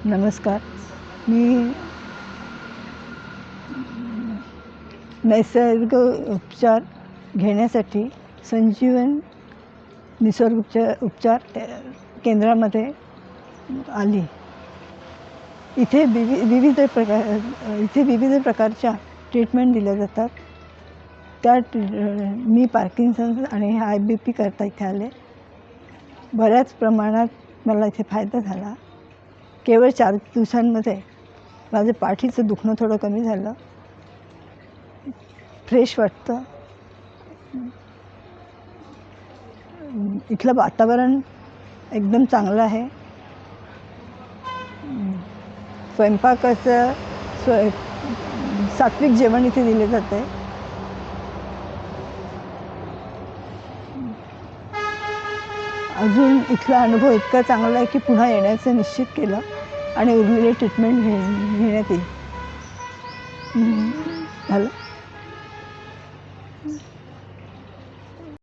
नमस्कार. मी नैसर्गिक उपचार घेण्यासाठी संजीवन निसर्गोपचार केंद्रामध्ये आली. इथे विविध प्रकारच्या ट्रीटमेंट दिल्या जातात. मी पार्किन्सन्स आणि IBP करता इथे आले. बऱ्याच प्रमाणात मला इथे फायदा झाला. केवळ 4 दिवसांमध्ये माझं पाठीचं दुखणं थोडं कमी झालं. फ्रेश वाटतं. इथलं वातावरण एकदम चांगलं आहे. स्वयंपाकाचं सात्विक जेवण इथे दिले जाते. अजून इथला अनुभव इतका चांगला आहे की पुन्हा येण्याचं निश्चित केलं आणि उरलेले ट्रीटमेंट घेण्यात येईल. झालं.